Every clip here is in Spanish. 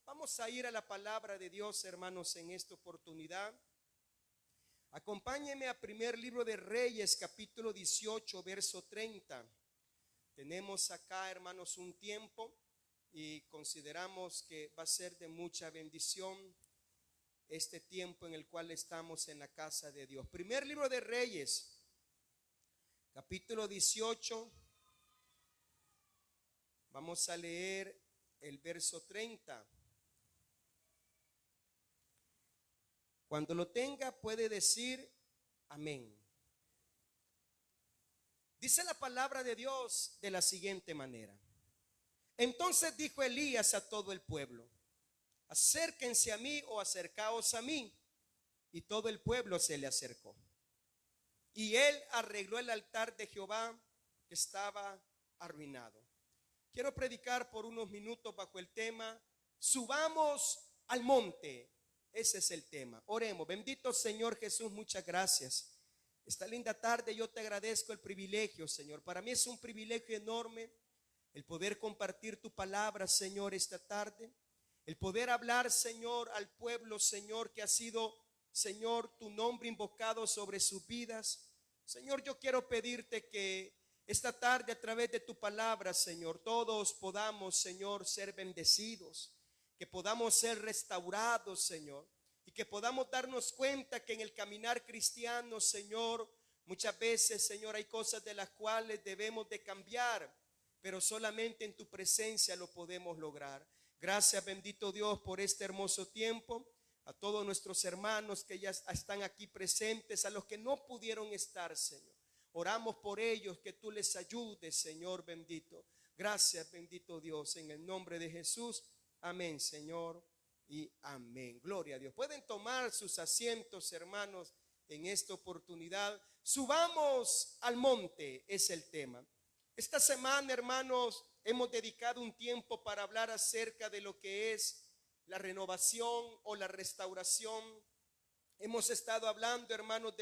Vamos a ir a la palabra de Dios, hermanos, en esta oportunidad. Acompáñenme a primer libro de Reyes, capítulo 18, verso 30. Tenemos acá, hermanos, un tiempo y consideramos que va a ser de mucha bendición este tiempo en el cual estamos en la casa de Dios. Primer libro de Reyes, capítulo 18. Vamos a leer el verso 30. Cuando lo tenga puede decir amén. Dice la palabra de Dios de la siguiente manera. Entonces dijo Elías a todo el pueblo: acérquense a mí o acercaos a mí. Y todo el pueblo se le acercó. Y él arregló el altar de Jehová que estaba arruinado. Quiero predicar por unos minutos bajo el tema: subamos al monte. Ese es el tema. Oremos. Bendito Señor Jesús, muchas gracias. Esta linda tarde yo te agradezco el privilegio, Señor. Para mí es un privilegio enorme el poder compartir tu palabra, Señor, esta tarde. El poder hablar, Señor, al pueblo, Señor, que ha sido, Señor, tu nombre invocado sobre sus vidas. Señor, yo quiero pedirte que esta tarde a través de tu palabra, Señor, todos podamos, Señor, ser bendecidos. Que podamos ser restaurados, Señor, y que podamos darnos cuenta que en el caminar cristiano, Señor, muchas veces, Señor, hay cosas de las cuales debemos de cambiar, pero solamente en tu presencia lo podemos lograr. Gracias, bendito Dios, por este hermoso tiempo. A todos nuestros hermanos que ya están aquí presentes, a los que no pudieron estar, Señor, oramos por ellos, que tú les ayudes, Señor bendito. Gracias, bendito Dios, en el nombre de Jesús. Amén, Señor, y amén. Gloria a Dios. Pueden tomar sus asientos, hermanos, en esta oportunidad. Subamos al monte es el tema. Esta semana, hermanos, hemos dedicado un tiempo para hablar acerca de lo que es la renovación o la restauración. Hemos estado hablando, hermanos,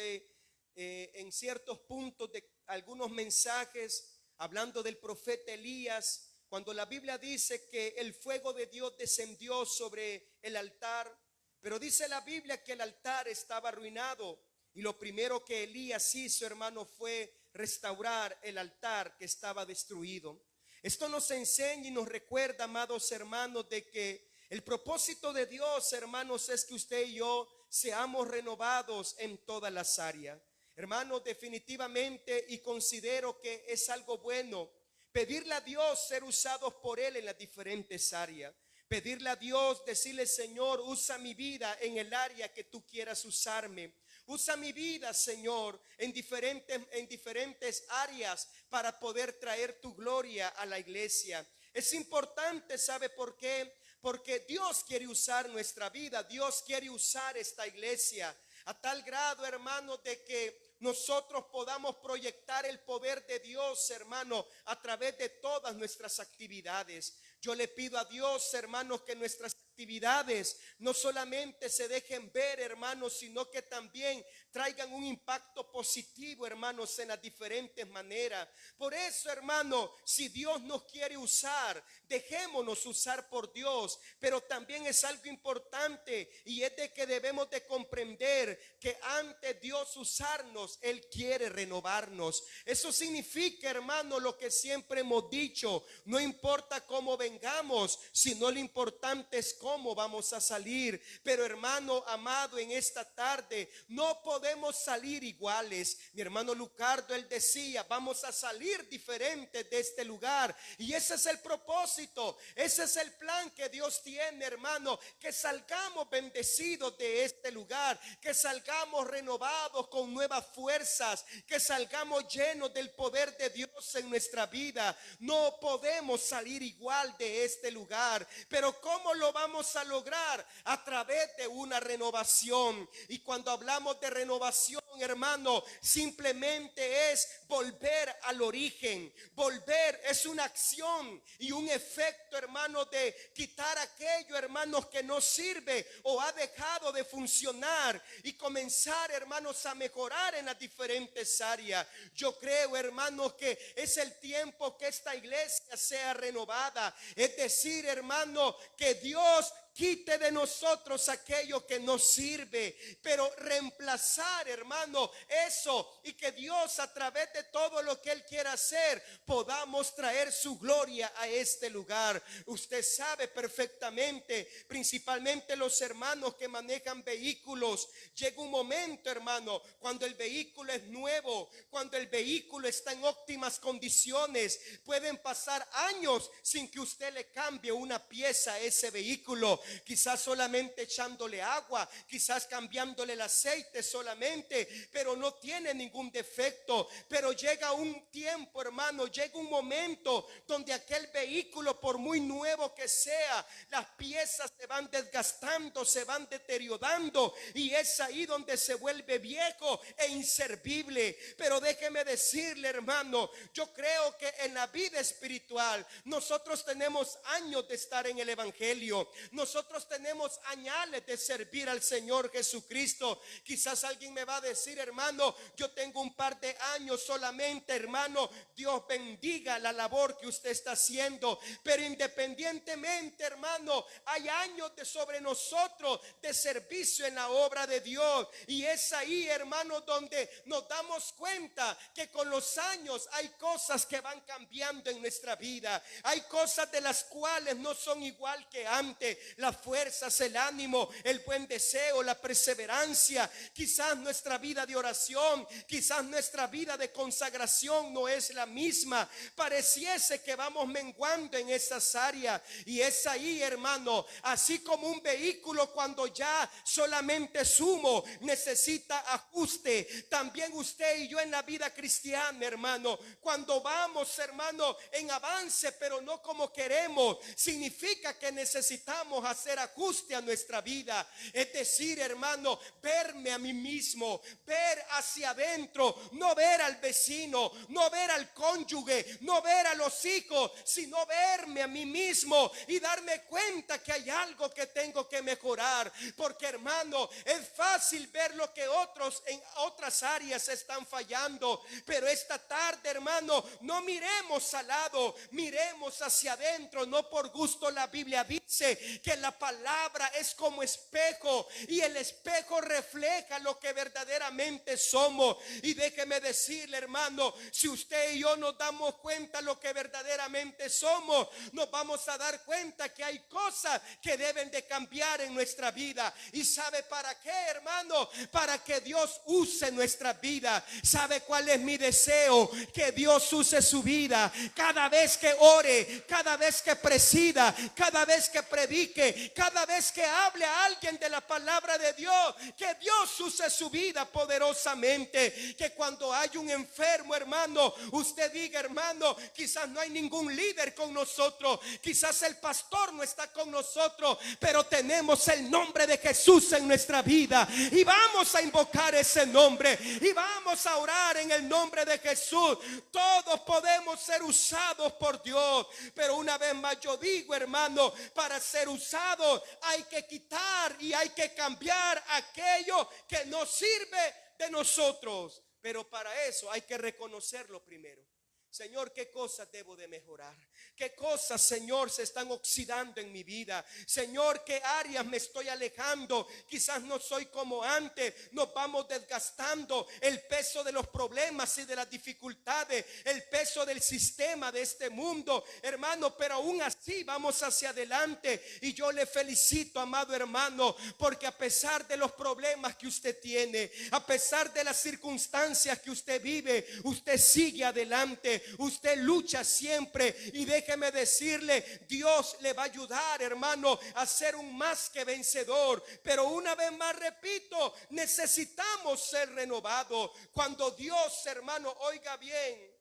en ciertos puntos de algunos mensajes, hablando del profeta Elías. Cuando la Biblia dice que el fuego de Dios descendió sobre el altar, pero dice la Biblia que el altar estaba arruinado y lo primero que Elías hizo, hermano, fue restaurar el altar que estaba destruido. Esto nos enseña y nos recuerda, amados hermanos, de que el propósito de Dios, hermanos, es que usted y yo seamos renovados en todas las áreas. Hermanos, definitivamente, y considero que es algo bueno pedirle a Dios ser usados por Él en las diferentes áreas. Pedirle a Dios, decirle: Señor, usa mi vida en el área que tú quieras usarme. Usa mi vida, Señor, en diferentes áreas para poder traer tu gloria a la iglesia. Es importante, ¿sabe por qué? Porque Dios quiere usar nuestra vida. Dios quiere usar esta iglesia a tal grado, hermano, de que nosotros podamos proyectar el poder de Dios, hermano, a través de todas nuestras actividades. Yo le pido a Dios, hermanos, que nuestras actividades no solamente se dejen ver, hermanos, sino que también traigan un impacto positivo, hermanos, en las diferentes maneras. Por eso, hermano, si Dios nos quiere usar, dejémonos usar por Dios. Pero también es algo importante, y es de que debemos de comprender que antes Dios usarnos, Él quiere renovarnos. Eso significa, hermano, lo que siempre hemos dicho: no importa cómo vengamos, sino lo importante es cómo vamos a salir. Pero, hermano amado, en esta tarde no podemos salir iguales. Mi hermano Lucardo, él decía: vamos a salir diferentes de este lugar. Y ese es el propósito, ese es el plan que Dios tiene, hermano, que salgamos bendecidos de este lugar, que salgamos renovados con nuevas fuerzas, que salgamos llenos del poder de Dios en nuestra vida. No podemos salir igual de este lugar, pero ¿cómo lo vamos a lograr? A través de una renovación. Y cuando hablamos de renovación, hermano, simplemente es volver al origen. Volver es una acción y un efecto, hermano, de quitar aquello, hermanos, que no sirve o ha dejado de funcionar y comenzar, hermanos, a mejorar en las diferentes áreas. Yo creo, hermanos, que es el tiempo que esta iglesia sea renovada. Es decir, hermano, que Dios quite de nosotros aquello que no sirve, pero reemplazar, hermano, eso, y que Dios, a través de todo lo que Él quiera hacer, podamos traer su gloria a este lugar. Usted sabe perfectamente, principalmente los hermanos que manejan vehículos, llega un momento, hermano, cuando el vehículo es nuevo, cuando el vehículo está en óptimas condiciones, pueden pasar años sin que usted le cambie una pieza a ese vehículo, quizás solamente echándole agua, quizás cambiándole el aceite solamente, pero no tiene ningún defecto. Pero llega un tiempo, hermano, llega un momento donde aquel vehículo, por muy nuevo que sea, las piezas se van desgastando, se van deteriorando, y es ahí donde se vuelve viejo e inservible. Pero déjeme decirle, hermano, yo creo que en la vida espiritual nosotros tenemos años de estar en el evangelio, nosotros tenemos añales de servir al Señor Jesucristo. Quizás alguien me va a decir, hermano, yo tengo un par de años solamente. Hermano, Dios bendiga la labor que usted está haciendo, pero independientemente, hermano, hay años de sobre nosotros de servicio en la obra de Dios, y es ahí, hermano, donde nos damos cuenta que con los años hay cosas que van cambiando en nuestra vida, hay cosas de las cuales no son igual que antes, las fuerzas, el ánimo, el buen deseo, la perseverancia. Quizás nuestra vida de oración, quizás nuestra vida de consagración no es la misma, pareciese que vamos menguando en esas áreas, y es ahí, hermano, así como un vehículo cuando ya solamente sumo necesita ajuste, también usted y yo en la vida cristiana, hermano, cuando vamos, hermano, en avance pero no como queremos, significa que necesitamos hacer ajuste a nuestra vida. Es decir, hermano, verme a mí mismo, ver hacia adentro, no ver al vecino, no ver al cónyuge, no ver a los hijos, sino verme a mí mismo y darme cuenta que hay algo que tengo que mejorar. Porque, hermano, es fácil ver lo que otros en otras áreas están fallando, pero esta tarde, hermano, no miremos al lado, miremos hacia adentro. No por gusto la Biblia dice que la palabra es como espejo, y el espejo refleja lo que verdaderamente somos. Y déjeme decirle, hermano, si usted y yo nos damos cuenta lo que verdaderamente somos, nos vamos a dar cuenta que hay cosas que deben de cambiar en nuestra vida. ¿Y sabe para qué, hermano? Para que Dios use nuestra vida. ¿Sabe cuál es mi deseo? Que Dios use su vida. Cada vez que ore, cada vez que presida, cada vez que predique, cada vez que hable a alguien de la palabra de Dios, que Dios use su vida poderosamente. Que cuando hay un enfermo, hermano, usted diga, hermano, quizás no hay ningún líder con nosotros, quizás el pastor no está con nosotros, pero tenemos el nombre de Jesús en nuestra vida, y vamos a invocar ese nombre, y vamos a orar en el nombre de Jesús. Todos podemos ser usados por Dios, pero una vez más yo digo, hermano, para ser usado hay que quitar y hay que cambiar aquello que no sirve de nosotros. Pero para eso hay que reconocerlo primero. Señor, ¿qué cosas debo de mejorar? ¿Qué cosas, Señor, se están oxidando en mi vida? Señor, ¿qué áreas me estoy alejando? Quizás no soy como antes. Nos vamos desgastando. El peso de los problemas y de las dificultades, el peso del sistema de este mundo, hermano, pero aún así vamos hacia adelante. Y yo le felicito, amado hermano, porque a pesar de los problemas que usted tiene, a pesar de las circunstancias que usted vive, usted sigue adelante. Usted lucha siempre, y déjeme decirle, Dios le va a ayudar, hermano, a ser un más que vencedor. Pero una vez más repito, necesitamos ser renovados. Cuando Dios, hermano, oiga bien,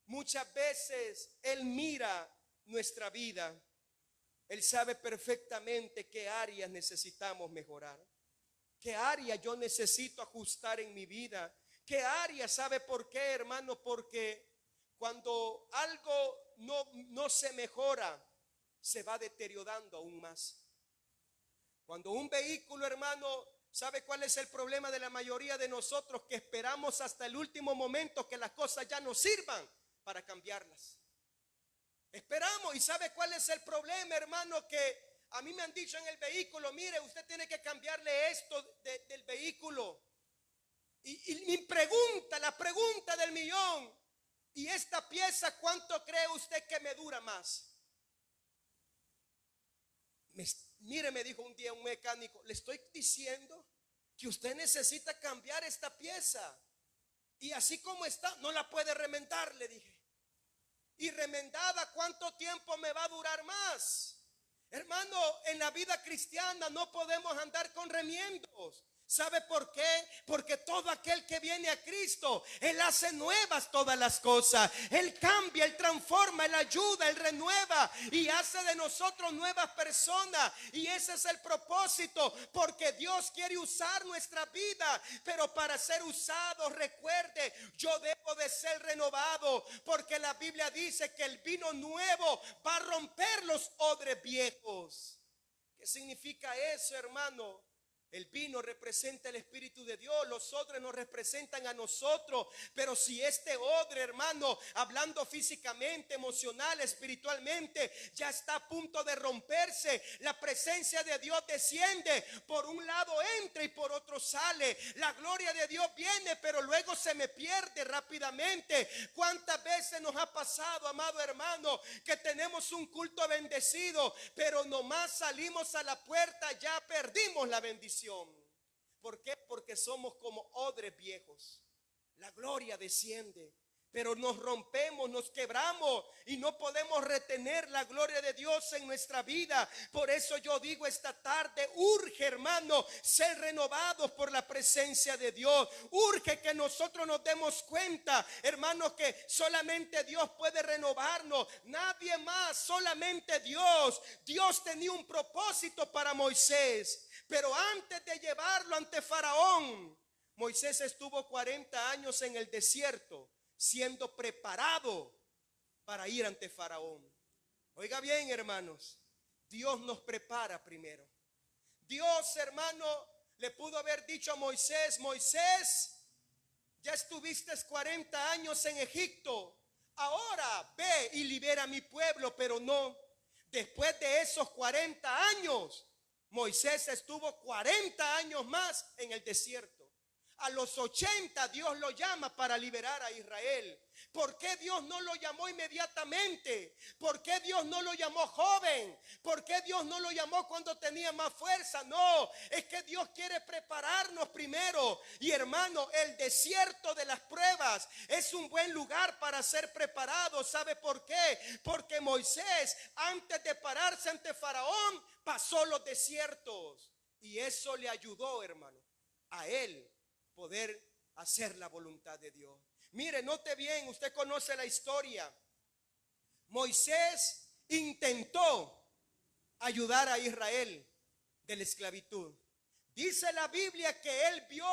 muchas veces Él mira nuestra vida, Él sabe perfectamente qué áreas necesitamos mejorar, qué áreas yo necesito ajustar en mi vida, qué áreas. ¿Sabe por qué, hermano? Porque cuando algo no se mejora, se va deteriorando aún más. Cuando un vehículo, hermano, ¿sabe cuál es el problema de la mayoría de nosotros? Que esperamos hasta el último momento que las cosas ya no sirvan para cambiarlas. Esperamos, y ¿sabe cuál es el problema, hermano? Que a mí me han dicho en el vehículo, mire, usted tiene que cambiarle esto del vehículo. Y mi pregunta, la pregunta del millón, ¿y esta pieza cuánto cree usted que me dura más? Mire, me dijo un día un mecánico, le estoy diciendo que usted necesita cambiar esta pieza. Y así como está, no la puede remendar, le dije. Y remendada, ¿cuánto tiempo me va a durar más? Hermano, en la vida cristiana no podemos andar con remiendos. ¿Sabe por qué? Porque todo aquel que viene a Cristo, Él hace nuevas todas las cosas. Él cambia, Él transforma, Él ayuda, Él renueva y hace de nosotros nuevas personas. Y ese es el propósito, porque Dios quiere usar nuestra vida. Pero para ser usado, recuerde, yo debo de ser renovado, porque la Biblia dice que el vino nuevo va a romper los odres viejos. ¿Qué significa eso, hermano? El vino representa el Espíritu de Dios, los odres nos representan a nosotros. Pero si este odre, hermano, hablando físicamente, emocional, espiritualmente, ya está a punto de romperse, la presencia de Dios desciende, por un lado entra y por otro sale. La gloria de Dios viene, pero luego se me pierde rápidamente. ¿Cuántas veces nos ha pasado, amado hermano, que tenemos un culto bendecido, pero nomás salimos a la puerta, ya perdimos la bendición? ¿Por qué? Porque somos como odres viejos. La gloria desciende, pero nos rompemos, nos quebramos y no podemos retener la gloria de Dios en nuestra vida. Por eso yo digo esta tarde, urge, hermano, ser renovados por la presencia de Dios. Urge que nosotros nos demos cuenta, hermanos, que solamente Dios puede renovarnos, nadie más, solamente Dios. Dios tenía un propósito para Moisés, pero antes de llevarlo ante Faraón, Moisés estuvo 40 años en el desierto, siendo preparado para ir ante Faraón. Oiga bien, hermanos, Dios nos prepara primero. Dios, hermano, le pudo haber dicho a Moisés, Moisés, ya estuviste 40 años en Egipto, ahora ve y libera a mi pueblo. Pero no, después de esos 40 años, Moisés estuvo 40 años más en el desierto. A los 80 Dios lo llama para liberar a Israel. ¿Por qué Dios no lo llamó inmediatamente? ¿Por qué Dios no lo llamó joven? ¿Por qué Dios no lo llamó cuando tenía más fuerza? No, es que Dios quiere prepararnos primero. Y hermano, el desierto de las pruebas es un buen lugar para ser preparado. ¿Sabe por qué? Porque Moisés, antes de pararse ante Faraón, pasó los desiertos. Y eso le ayudó, hermano, a él poder hacer la voluntad de Dios. Mire, note bien, usted conoce la historia. Moisés intentó ayudar a Israel de la esclavitud. Dice la Biblia que él vio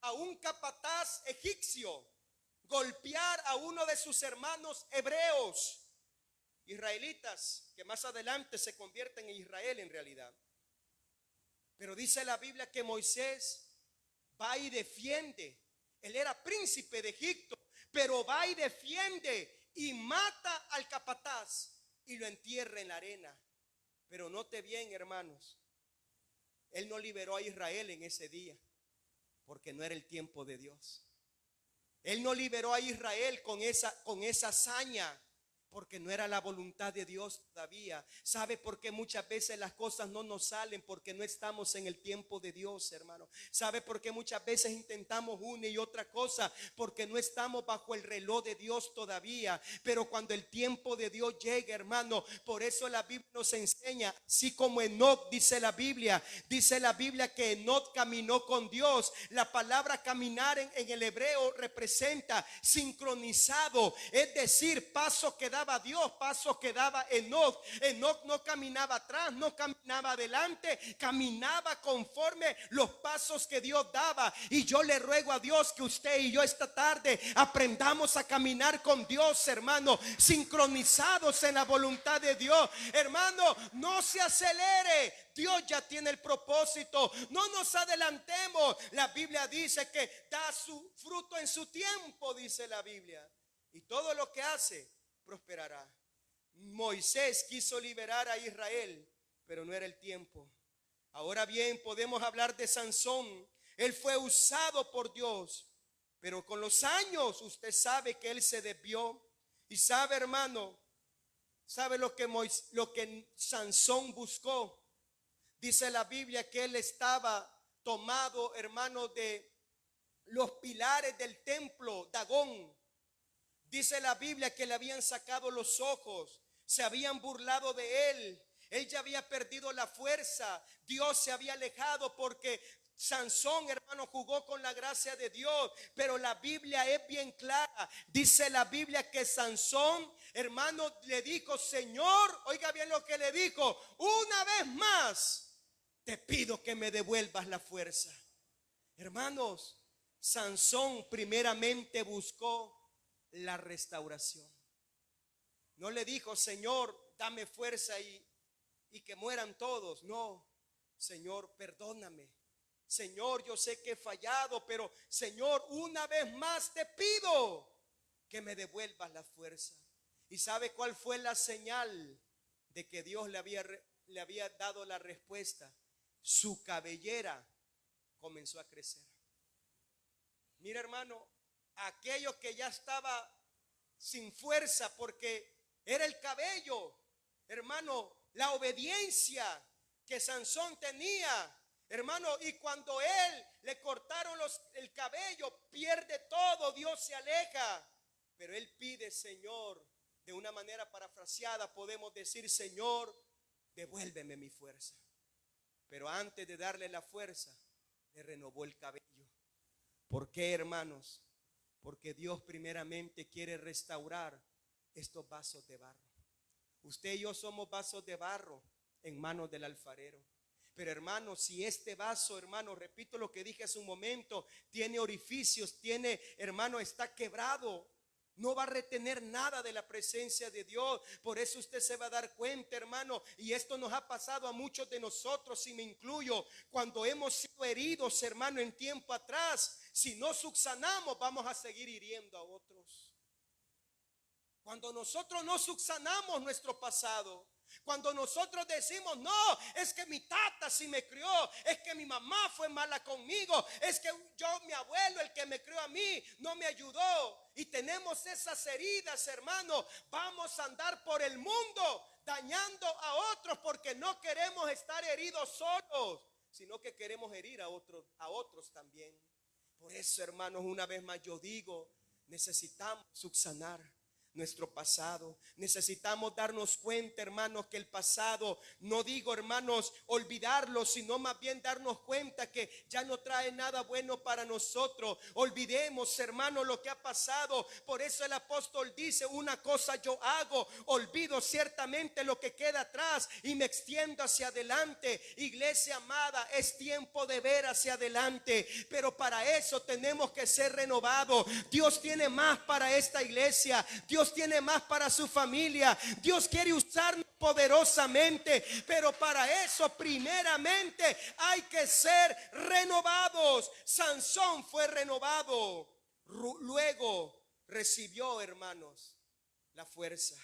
a un capataz egipcio golpear a uno de sus hermanos hebreos, israelitas, que más adelante se convierten en Israel en realidad. Pero dice la Biblia que Moisés va y defiende. Él era príncipe de Egipto, pero va y defiende y mata al capataz y lo entierra en la arena. Pero note bien, hermanos, él no liberó a Israel en ese día, porque no era el tiempo de Dios. Él no liberó a Israel con esa hazaña, porque no era la voluntad de Dios todavía. ¿Sabe por qué muchas veces las cosas no nos salen? Porque no estamos en el tiempo de Dios, hermano. ¿Sabe por qué muchas veces intentamos una y otra cosa? Porque no estamos bajo el reloj de Dios todavía. Pero cuando el tiempo de Dios llegue, hermano, por eso la Biblia nos enseña, así como Enoc, dice la Biblia que Enoc caminó con Dios. La palabra caminar en el hebreo representa sincronizado, es decir, paso que daba Dios, paso que daba Enoc. Enoc no caminaba atrás, no caminaba adelante, caminaba conforme los pasos que Dios daba. Y yo le ruego a Dios que usted y yo esta tarde aprendamos a caminar con Dios, hermano, sincronizados en la voluntad de Dios. Hermano, no se acelere, Dios ya tiene el propósito. No nos adelantemos. La Biblia dice que da su fruto en su tiempo, dice la Biblia, y todo lo que hace prosperará. Moisés quiso liberar a Israel, pero no era el tiempo. Ahora bien, podemos hablar de Sansón. Él fue usado por Dios, pero con los años usted sabe que él se desvió. Y sabe, hermano, sabe lo que Sansón buscó. Dice la Biblia que él estaba tomado, hermano, de los pilares del templo Dagón. Dice la Biblia que le habían sacado los ojos, se habían burlado de él. Él ya había perdido la fuerza. Dios se había alejado porque Sansón, hermano, jugó con la gracia de Dios. Pero la Biblia es bien clara. Dice la Biblia que Sansón, hermano, le dijo: Señor, oiga bien lo que le dijo: una vez más te pido que me devuelvas la fuerza. Hermanos, Sansón primeramente buscó la restauración. No le dijo: Señor, dame fuerza y que mueran todos. No, Señor, perdóname. Señor, yo sé que he fallado, pero Señor, una vez más te pido que me devuelvas la fuerza. ¿Y sabe cuál fue la señal de que Dios le había dado la respuesta? Su cabellera comenzó a crecer. Mira, hermano, aquello que ya estaba sin fuerza porque era el cabello, hermano, la obediencia que Sansón tenía, hermano, y cuando él le cortaron el cabello, pierde todo, Dios se aleja. Pero él pide: Señor, de una manera parafraseada podemos decir: Señor, devuélveme mi fuerza. Pero antes de darle la fuerza, le renovó el cabello. ¿Por qué, hermanos? Porque Dios primeramente quiere restaurar estos vasos de barro. Usted y yo somos vasos de barro en manos del alfarero. Pero, hermano, si este vaso, hermano, repito lo que dije hace un momento, tiene orificios, hermano, está quebrado, no va a retener nada de la presencia de Dios. Por eso usted se va a dar cuenta, hermano, y esto nos ha pasado a muchos de nosotros, y me incluyo, cuando hemos sido heridos, hermano, en tiempo atrás. Si no subsanamos, vamos a seguir hiriendo a otros. Cuando nosotros no subsanamos nuestro pasado, cuando nosotros decimos: no, es que mi tata sí me crió, es que mi mamá fue mala conmigo, es que mi abuelo, el que me crió a mí, no me ayudó, y tenemos esas heridas, hermano, vamos a andar por el mundo dañando a otros porque no queremos estar heridos solos, sino que queremos herir a otros también. Por eso, hermanos, una vez más yo digo: necesitamos subsanar nuestro pasado. Necesitamos darnos cuenta, hermanos, que el pasado, no digo, hermanos, olvidarlo, sino más bien darnos cuenta que ya no trae nada bueno para nosotros. Olvidemos, hermanos, lo que ha pasado. Por eso el apóstol dice: una cosa yo hago, olvido ciertamente lo que queda atrás y me extiendo hacia adelante. Iglesia amada, es tiempo de ver hacia adelante, pero para eso tenemos que ser renovados. Dios tiene más para esta iglesia. Dios tiene más para su familia. Dios quiere usarnos poderosamente, pero para eso primeramente hay que ser renovados. Sansón fue renovado, luego recibió, hermanos, la fuerza.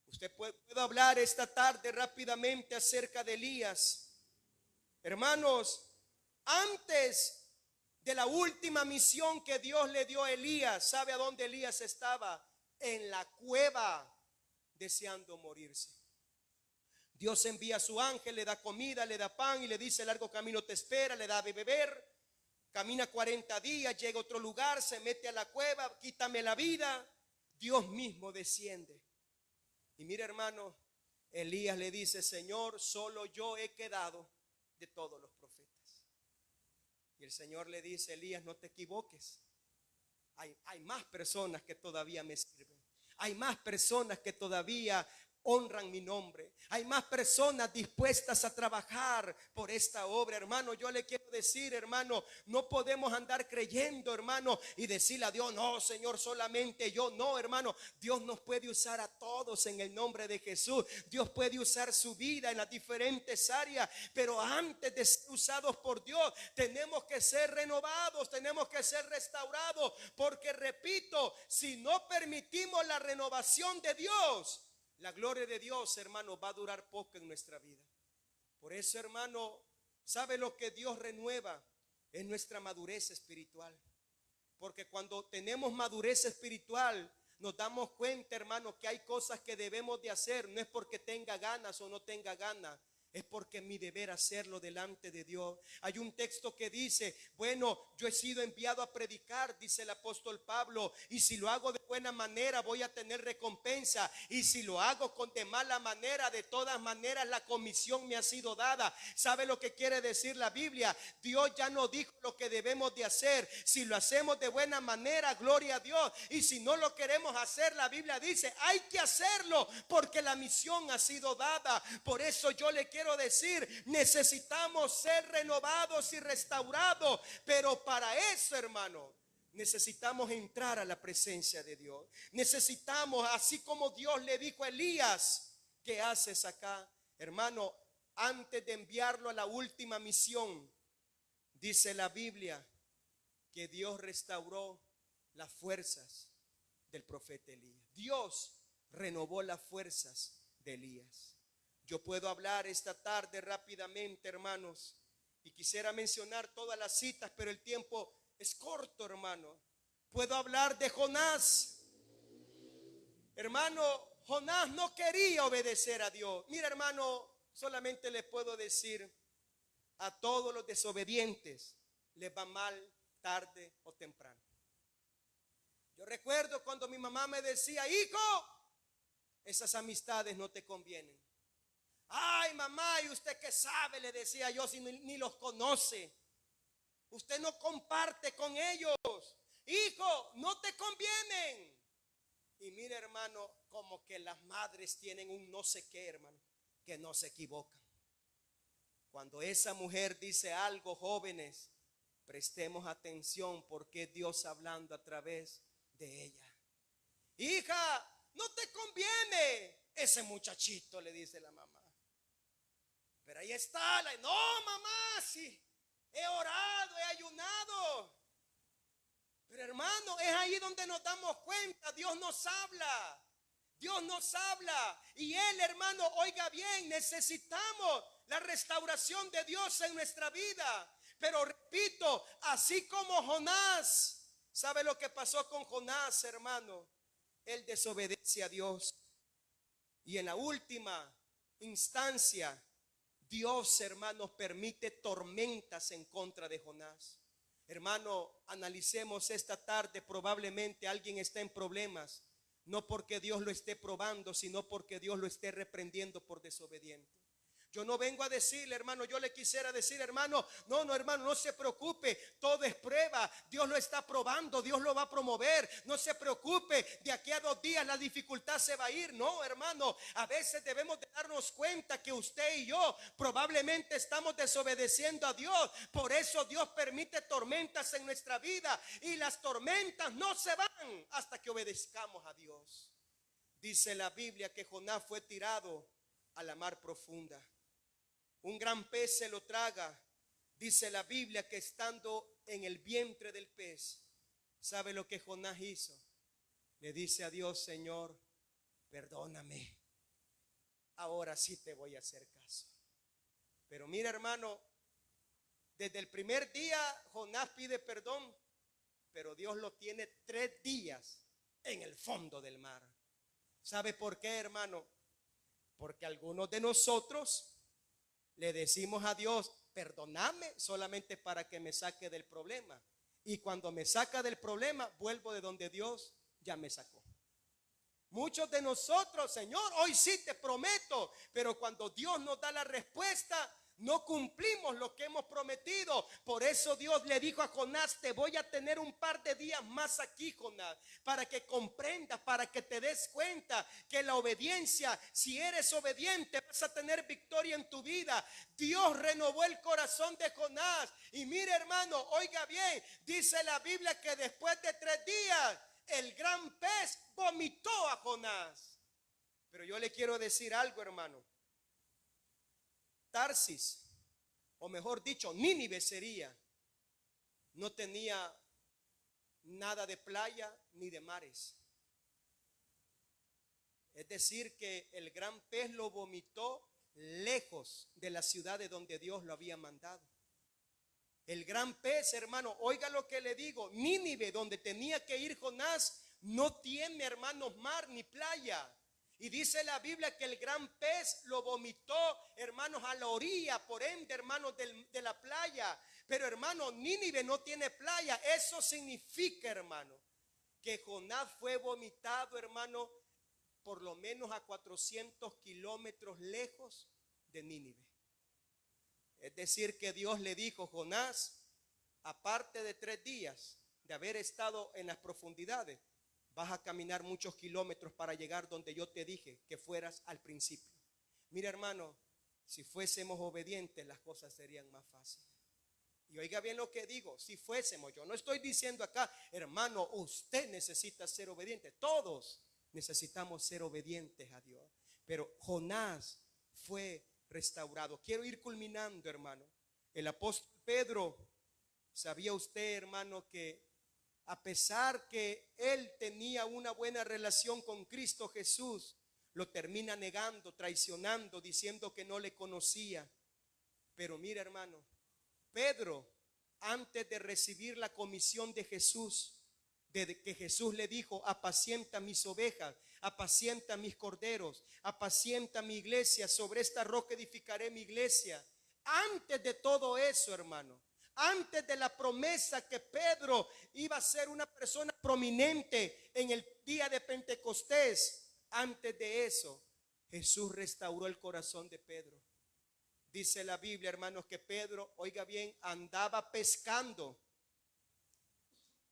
Usted puede hablar esta tarde rápidamente acerca de Elías. Hermanos, antes de la última misión que Dios le dio a Elías, ¿sabe a dónde Elías estaba? En la cueva, deseando morirse. Dios envía a su ángel, le da comida, le da pan y le dice: largo camino te espera, le da de beber. Camina 40 días, llega a otro lugar, se mete a la cueva: quítame la vida. Dios mismo desciende. Y mira, hermano, Elías le dice: Señor, solo yo he quedado de todos los profetas. Y el Señor le dice: Elías, no te equivoques. Hay más personas que todavía me sirven. Hay más personas que todavía honran mi nombre. Hay más personas dispuestas a trabajar por esta obra. Hermano, yo le quiero decir, hermano, no podemos andar creyendo, hermano, y decirle a Dios: no, Señor, solamente yo. No, hermano, Dios nos puede usar a todos en el nombre de Jesús. Dios puede usar su vida en las diferentes áreas, pero antes de ser usados por Dios, tenemos que ser renovados, tenemos que ser restaurados, porque repito, si no permitimos la renovación de Dios, la gloria de Dios, hermano, va a durar poco en nuestra vida. Por eso, hermano, ¿sabe lo que Dios renueva? Es nuestra madurez espiritual. Porque cuando tenemos madurez espiritual, nos damos cuenta, hermano, que hay cosas que debemos de hacer. No es porque tenga ganas o no tenga ganas, es porque es mi deber hacerlo delante de Dios. Hay un texto que dice, bueno, yo he sido enviado a predicar, dice el apóstol Pablo, y si lo hago de buena manera voy a tener recompensa, y si lo hago de mala manera, de todas maneras la comisión me ha sido dada. ¿Sabe lo que quiere decir la Biblia? Dios ya nos dijo lo que debemos de hacer. Si lo hacemos de buena manera, gloria a Dios, y si no lo queremos hacer, la Biblia dice, hay que hacerlo porque la misión ha sido dada. Por eso yo le quiero decir, necesitamos ser renovados y restaurados, pero para eso, hermano, necesitamos entrar a la presencia de Dios. Necesitamos, así como Dios le dijo a Elías, ¿qué haces acá? Hermano, antes de enviarlo a la última misión, dice la Biblia que Dios restauró las fuerzas del profeta Elías. Dios renovó las fuerzas de Elías. Yo puedo hablar esta tarde rápidamente, hermanos, y quisiera mencionar todas las citas, pero el tiempo es corto, hermano. Puedo hablar de Jonás. Hermano, Jonás no quería obedecer a Dios. Mira, hermano, solamente le puedo decir, a todos los desobedientes les va mal tarde o temprano. Yo recuerdo cuando mi mamá me decía, hijo, esas amistades no te convienen. Ay, mamá, ¿y usted qué sabe? Le decía yo, si ni los conoce. Usted no comparte con ellos. Hijo, no te convienen. Y mire, hermano, como que las madres tienen un no sé qué, hermano, que no se equivocan. Cuando esa mujer dice algo, jóvenes, prestemos atención porque es Dios hablando a través de ella. Hija, no te conviene ese muchachito, le dice la mamá. Pero ahí está, no, mamá, sí, he orado, he ayunado. Pero hermano, es ahí donde nos damos cuenta, Dios nos habla. Dios nos habla. Y Él, hermano, oiga bien, necesitamos la restauración de Dios en nuestra vida. Pero repito, así como Jonás, ¿sabe lo que pasó con Jonás, hermano? Él desobedece a Dios. Y en la última instancia, Dios, hermanos, permite tormentas en contra de Jonás. Hermano, analicemos esta tarde. Probablemente alguien está en problemas, no porque Dios lo esté probando, sino porque Dios lo esté reprendiendo por desobediente. Yo no vengo a decirle, hermano, yo le quisiera decir, hermano, no, hermano, no se preocupe, todo es prueba, Dios lo está probando, Dios lo va a promover, no se preocupe, de aquí a 2 días la dificultad se va a ir. No, hermano, a veces debemos de darnos cuenta que usted y yo probablemente estamos desobedeciendo a Dios. Por eso Dios permite tormentas en nuestra vida, y las tormentas no se van hasta que obedezcamos a Dios. Dice la Biblia que Jonás fue tirado a la mar profunda. Un gran pez se lo traga. Dice la Biblia que estando en el vientre del pez, ¿sabe lo que Jonás hizo? Le dice a Dios, Señor, perdóname, ahora sí te voy a hacer caso. Pero mira, hermano, desde el primer día Jonás pide perdón, pero Dios lo tiene 3 días en el fondo del mar. ¿Sabe por qué, hermano? Porque algunos de nosotros le decimos a Dios, perdóname solamente para que me saque del problema. Y cuando me saca del problema, vuelvo de donde Dios ya me sacó. Muchos de nosotros, Señor, hoy sí te prometo, pero cuando Dios nos da la respuesta, no cumplimos lo que hemos prometido. Por eso Dios le dijo a Jonás, te voy a tener un par de días más aquí, Jonás, para que comprendas, para que te des cuenta que la obediencia, si eres obediente, vas a tener victoria en tu vida. Dios renovó el corazón de Jonás. Y mire, hermano, oiga bien, dice la Biblia que después de 3 días, el gran pez vomitó a Jonás. Pero yo le quiero decir algo, hermano. Tarsis, o mejor dicho, Nínive sería, no tenía nada de playa ni de mares. Es decir, que el gran pez lo vomitó lejos de la ciudad de donde Dios lo había mandado. El gran pez, hermano, oiga lo que le digo, Nínive, donde tenía que ir Jonás, no tiene, hermanos, mar ni playa. Y dice la Biblia que el gran pez lo vomitó, hermanos, a la orilla, por ende, hermanos, de la playa. Pero, hermano, Nínive no tiene playa. Eso significa, hermano, que Jonás fue vomitado, hermano, por lo menos a 400 kilómetros lejos de Nínive. Es decir, que Dios le dijo: Jonás, aparte de 3 días de haber estado en las profundidades, vas a caminar muchos kilómetros para llegar donde yo te dije que fueras al principio. Mira, hermano, si fuésemos obedientes, las cosas serían más fáciles. Y oiga bien lo que digo, si fuésemos, yo no estoy diciendo acá, hermano, usted necesita ser obediente. Todos necesitamos ser obedientes a Dios. Pero Jonás fue restaurado. Quiero ir culminando, hermano. El apóstol Pedro, ¿sabía usted, hermano, que a pesar que él tenía una buena relación con Cristo Jesús, lo termina negando, traicionando, diciendo que no le conocía? Pero mira, hermano, Pedro, antes de recibir la comisión de Jesús, de que Jesús le dijo: apacienta mis ovejas, apacienta mis corderos, apacienta mi iglesia, sobre esta roca edificaré mi iglesia. Antes de todo eso, hermano, antes de la promesa que Pedro iba a ser una persona prominente en el día de Pentecostés, antes de eso, Jesús restauró el corazón de Pedro. Dice la Biblia, hermanos, que Pedro, oiga bien, andaba pescando.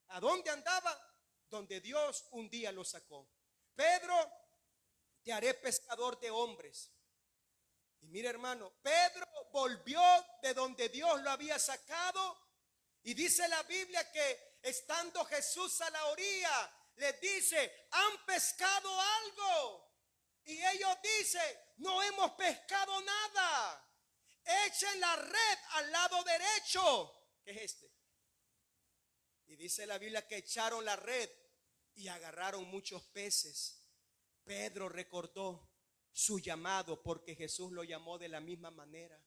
¿A dónde andaba? Donde Dios un día lo sacó. Pedro, te haré pescador de hombres. Y mira, hermano, Pedro volvió de donde Dios lo había sacado. Y dice la Biblia que estando Jesús a la orilla, les dice: ¿han pescado algo? Y ellos dicen: no hemos pescado nada. Echen la red al lado derecho, que es este. Y dice la Biblia que echaron la red y agarraron muchos peces. Pedro recordó su llamado, porque Jesús lo llamó de la misma manera.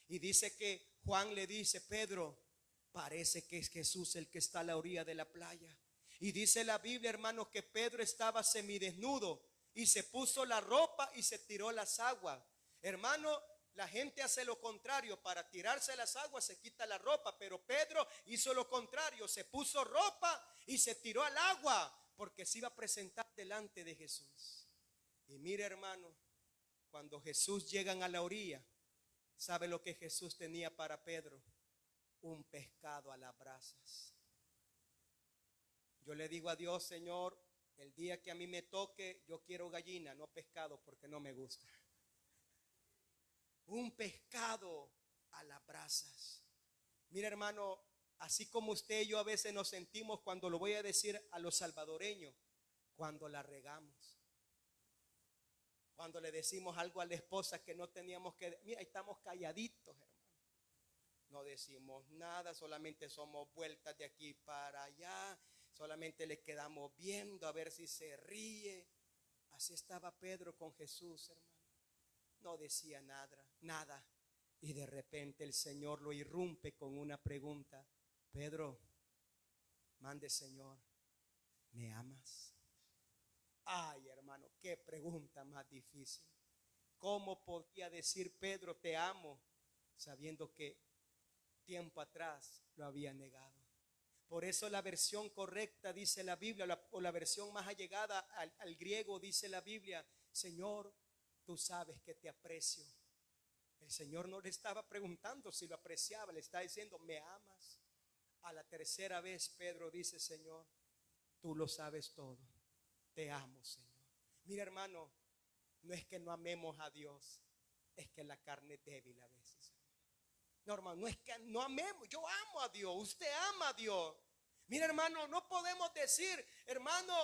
Y dice que Juan le dice: Pedro, parece que es Jesús el que está a la orilla de la playa. Y dice la Biblia, hermanos, que Pedro estaba semidesnudo y se puso la ropa y se tiró a las aguas. Hermano, la gente hace lo contrario: para tirarse a las aguas se quita la ropa. Pero Pedro hizo lo contrario, se puso ropa y se tiró al agua, porque se iba a presentar delante de Jesús. Y mire, hermano, cuando Jesús llegan a la orilla, ¿sabe lo que Jesús tenía para Pedro? Un pescado a las brasas. Yo le digo a Dios: Señor, el día que a mí me toque, yo quiero gallina, no pescado, porque no me gusta. Un pescado a las brasas. Mira, hermano, así como usted y yo a veces nos sentimos, cuando lo voy a decir a los salvadoreños, cuando la regamos, cuando le decimos algo a la esposa que no teníamos que, mira, estamos calladitos, hermano, no decimos nada, solamente somos vueltas de aquí para allá, solamente le quedamos viendo a ver si se ríe. Así estaba Pedro con Jesús, hermano. No decía nada. Y de repente el Señor lo irrumpe con una pregunta: Pedro, mande, Señor, ¿me amas? Ay, hermano, qué pregunta más difícil. ¿Cómo podía decir Pedro te amo, sabiendo que tiempo atrás lo había negado? Por eso la versión correcta, dice la Biblia, o la versión más allegada al griego, dice la Biblia: Señor, tú sabes que te aprecio. El Señor no le estaba preguntando si lo apreciaba, le está diciendo: ¿me amas? A la tercera vez Pedro dice: Señor, tú lo sabes todo, te amo, Señor. Mira, hermano, no es que no amemos a Dios, es que la carne es débil a veces. No, hermano, no es que no amemos, yo amo a Dios, usted ama a Dios. Mira, hermano, no podemos decir, hermano,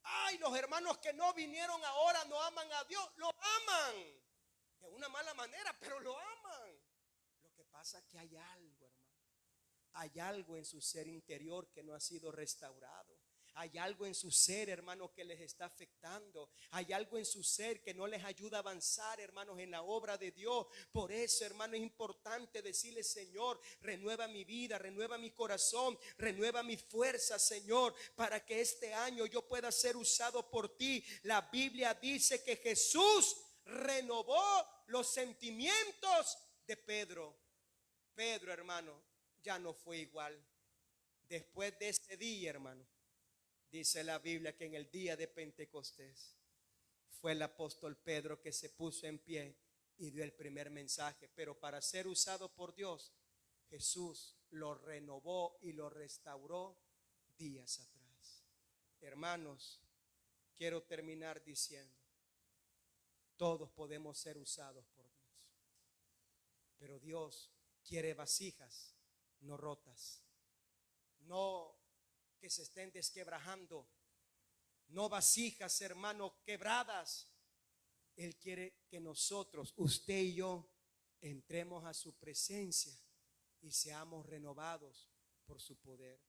ay, los hermanos que no vinieron ahora no aman a Dios. Lo aman de una mala manera, pero lo aman. Lo que pasa es que hay algo, hermano. Hay algo en su ser interior que no ha sido restaurado. Hay algo en su ser, hermanos, que les está afectando. Hay algo en su ser que no les ayuda a avanzar, hermanos, en la obra de Dios. Por eso, hermano, es importante decirle: Señor, renueva mi vida, renueva mi corazón, renueva mi fuerza, Señor, para que este año yo pueda ser usado por ti. La Biblia dice que Jesús renovó los sentimientos de Pedro. Pedro, hermano, ya no fue igual. Después de ese día, hermano, dice la Biblia que en el día de Pentecostés fue el apóstol Pedro que se puso en pie y dio el primer mensaje. Pero para ser usado por Dios, Jesús lo renovó y lo restauró días atrás. Hermanos, quiero terminar diciendo: todos podemos ser usados por Dios, pero Dios quiere vasijas no rotas, no que se estén desquebrajando, no vasijas, hermano, quebradas. Él quiere que nosotros, usted y yo, entremos a su presencia y seamos renovados por su poder.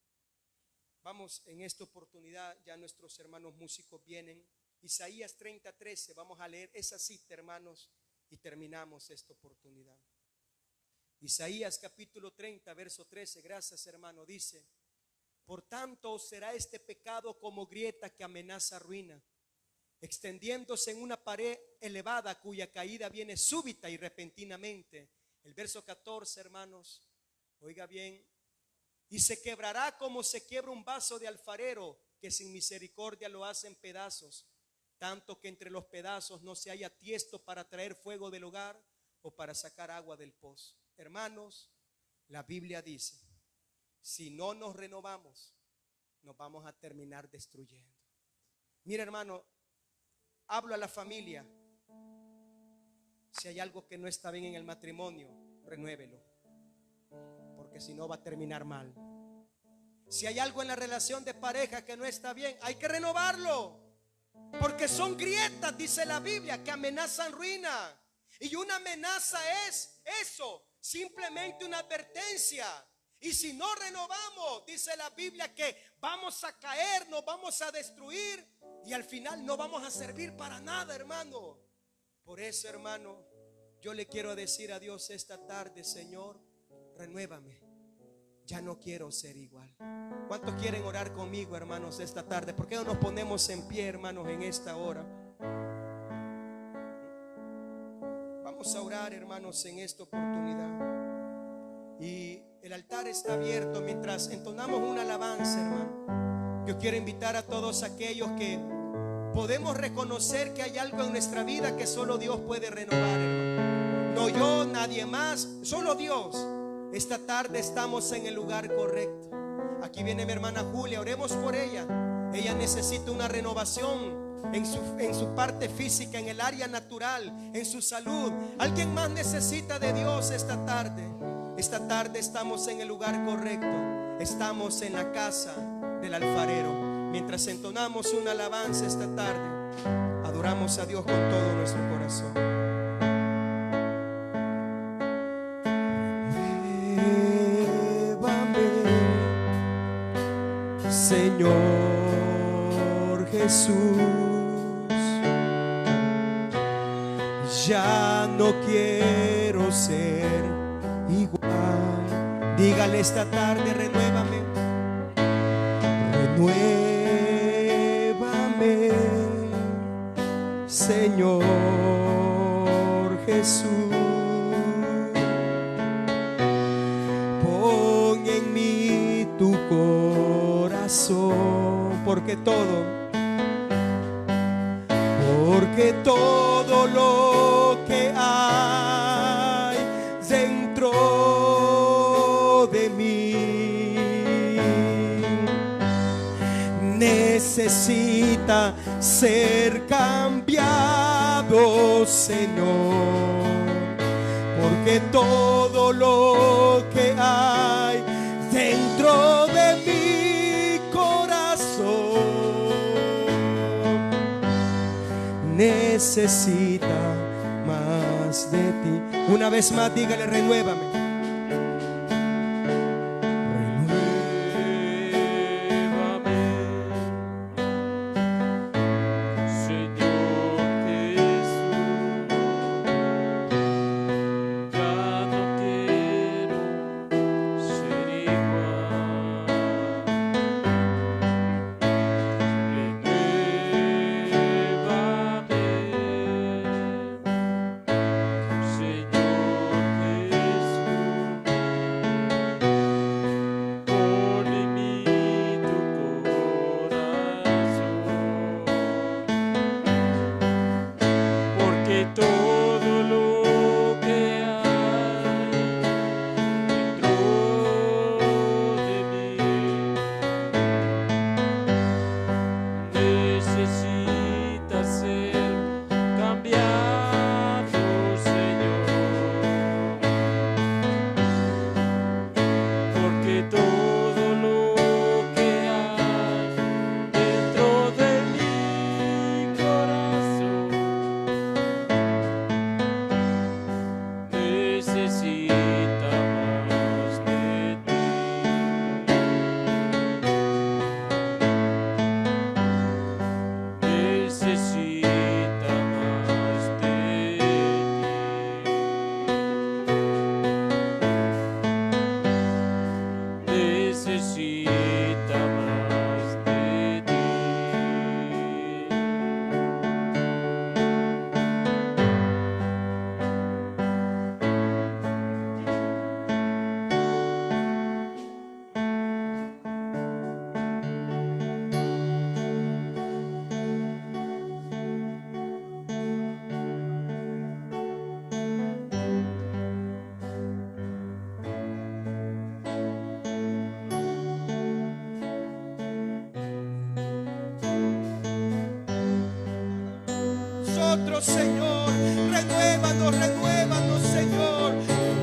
Vamos, en esta oportunidad, ya nuestros hermanos músicos vienen. Isaías 30:13, vamos a leer esa cita, hermanos, y terminamos esta oportunidad. Isaías capítulo 30, verso 13, gracias, hermano, dice: por tanto será este pecado como grieta que amenaza ruina, extendiéndose en una pared elevada cuya caída viene súbita y repentinamente. El verso 14, hermanos, oiga bien: y se quebrará como se quiebra un vaso de alfarero, que sin misericordia lo hace en pedazos, tanto que entre los pedazos no se haya tiesto para traer fuego del hogar o para sacar agua del pozo. Hermanos, la Biblia dice: si no nos renovamos, nos vamos a terminar destruyendo. Mira, hermano, hablo a la familia. Si hay algo que no está bien en el matrimonio, renuévelo, porque si no va a terminar mal. Si hay algo en la relación de pareja que no está bien, hay que renovarlo, porque son grietas, dice la Biblia, que amenazan ruina. Y una amenaza es eso, simplemente una advertencia. Y si no renovamos, dice la Biblia, que vamos a caer, nos vamos a destruir y al final no vamos a servir para nada, hermano. Por eso, hermano, yo le quiero decir a Dios esta tarde: Señor, renuévame, ya no quiero ser igual. ¿Cuántos quieren orar conmigo, hermanos, esta tarde? ¿Por qué no nos ponemos en pie, hermanos, en esta hora? Vamos a orar, hermanos, en esta oportunidad. Y el altar está abierto. Mientras entonamos una alabanza, hermano, yo quiero invitar a todos aquellos que podemos reconocer que hay algo en nuestra vida que solo Dios puede renovar, hermano. No yo, nadie más, solo Dios. Esta tarde estamos en el lugar correcto. Aquí viene mi hermana Julia, oremos por ella. Ella necesita una renovación en su parte física, en el área natural, en su salud. Alguien más necesita de Dios esta tarde. Esta tarde estamos en el lugar correcto. Estamos en la casa del alfarero. Mientras entonamos una alabanza esta tarde, adoramos a Dios con todo nuestro corazón. Renuévame, Señor Jesús. Ya no quiero ser igual. Dígale esta tarde: renuévame, renuévame, Señor Jesús. Pon en mí tu corazón, porque todo lo que hay dentro de mí necesita ser cambiado, Señor, porque todo lo que hay dentro de mi corazón necesita más de ti. Una vez más, dígale: renuévame. Renuévame, pueblo, Señor. Renuévanos, renuévanos, Señor.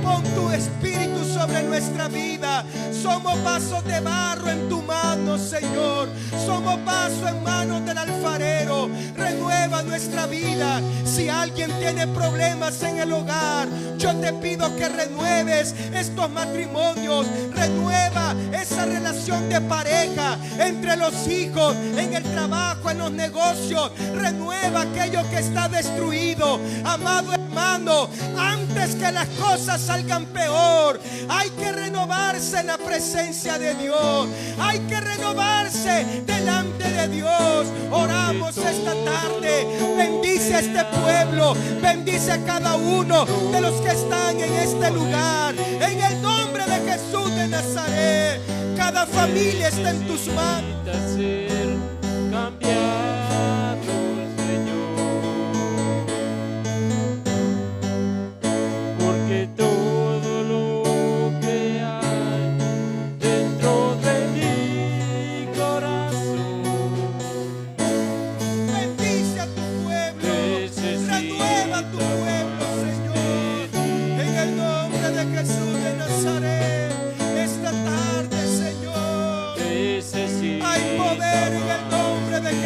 Pon tu espíritu sobre nuestra vida. Somos vasos de barro en tu mano, Señor. Somos vasos en manos del alfarero. Renueva nuestra vida. Si alguien tiene problemas en el hogar, yo te pido que renueves estos matrimonios. Renueva esa relación de pareja entre los hijos, en el trabajo, en los negocios. Renueva aquello que está destruido. Amado hermano, antes que las cosas salgan peor, hay que renovarse en la presencia de Dios. Hay que renovarse delante de Dios. Oramos esta tarde. Bendice a este pueblo. Bendice a cada uno de los que están en este lugar. En el nombre de Jesús de Nazaret. Cada familia está en tus manos.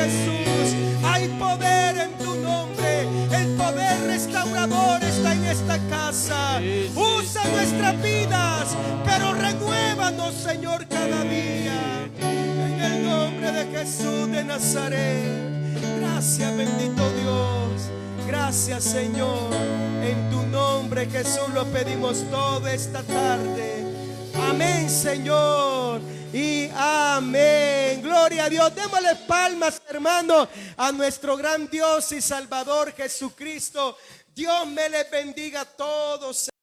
Jesús, hay poder en tu nombre. El poder restaurador está en esta casa. Usa nuestras vidas, pero renuévanos, Señor, cada día. En el nombre de Jesús de Nazaret. Gracias, bendito Dios. Gracias, Señor. En tu nombre, Jesús, lo pedimos todo esta tarde. Amén, Señor. Y amén. Gloria a Dios. Démosle palmas, hermanos, a nuestro gran Dios y Salvador Jesucristo. Dios me les bendiga a todos.